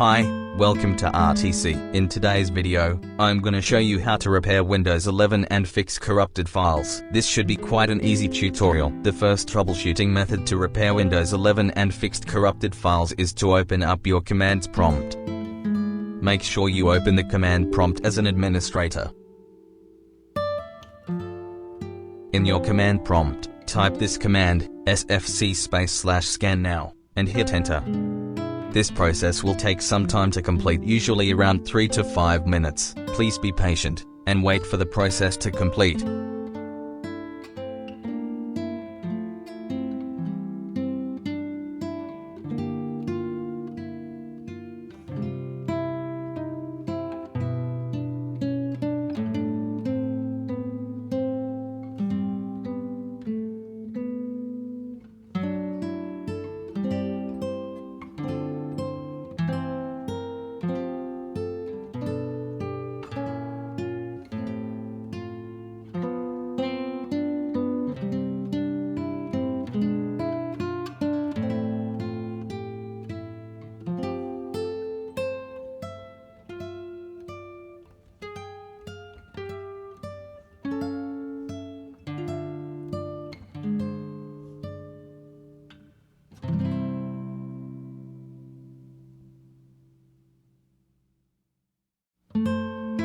Hi, welcome to RTC. In today's video, I'm gonna show you how to repair Windows 11 and fix corrupted files. This should be quite an easy tutorial. The first troubleshooting method to repair Windows 11 and fixed corrupted files is to open up your commands prompt. Make sure you open the command prompt as an administrator. In your command prompt, type this command, sfc/scan now, and hit enter. This process will take some time to complete, usually around 3 to 5 minutes. Please be patient, and wait for the process to complete.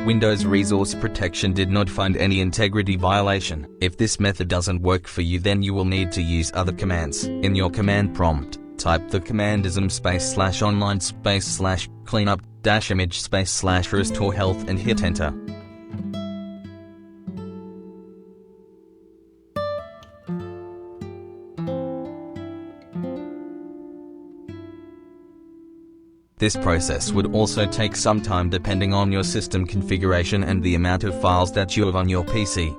Windows Resource Protection did not find any integrity violation. If this method doesn't work for you, then you will need to use other commands. In your command prompt, type the command ism/online/cleanup-image/restore health and hit enter. This process would also take some time depending on your system configuration and the amount of files that you have on your PC.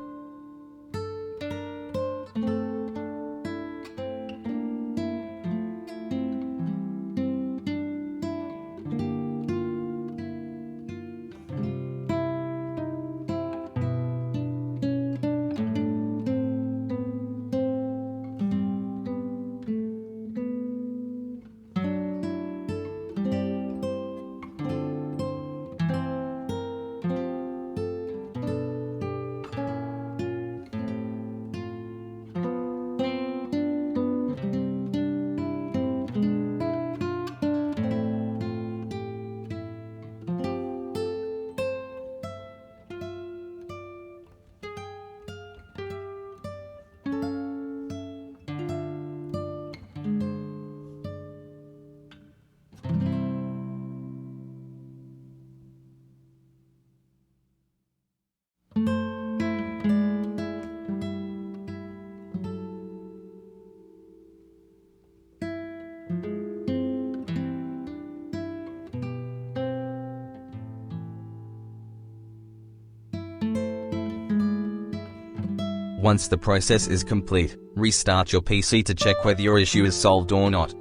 Once the process is complete, restart your PC to check whether your issue is solved or not.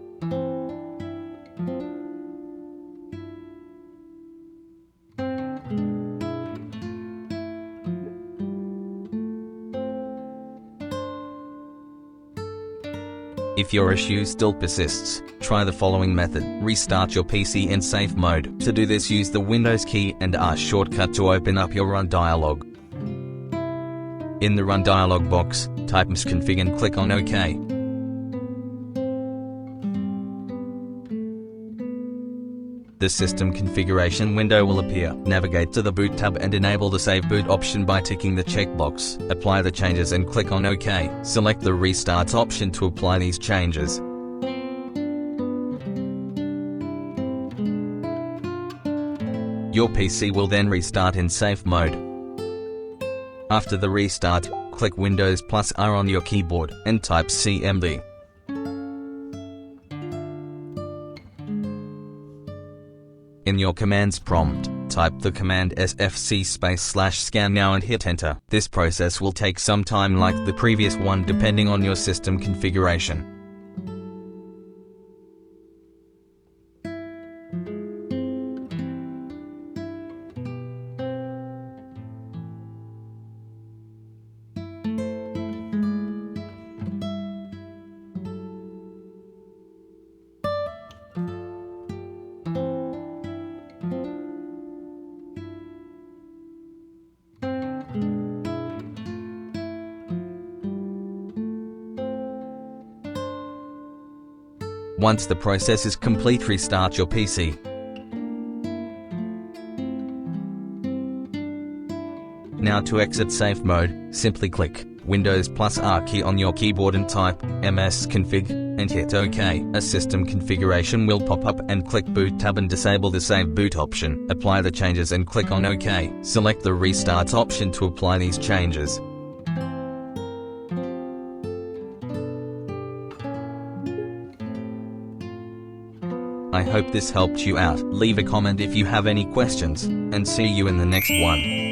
If your issue still persists, try the following method. Restart your PC in safe mode. To do this, use the Windows key and R shortcut to open up your Run dialog. In the Run dialog box, type msconfig and click on OK. The system configuration window will appear. Navigate to the Boot tab and enable the Save Boot option by ticking the checkbox. Apply the changes and click on OK. Select the Restart option to apply these changes. Your PC will then restart in safe mode. After the restart, click Windows +R on your keyboard and type CMD. In your commands prompt, type the command sfc/scan now and hit enter. This process will take some time like the previous one depending on your system configuration. Once the process is complete, restart your PC. Now to exit safe mode, simply click Windows plus R key on your keyboard and type msconfig, and hit OK. A system configuration will pop up, and click Boot tab and disable the Save Boot option. Apply the changes and click on OK. Select the Restart option to apply these changes. I hope this helped you out. Leave a comment if you have any questions, and see you in the next one.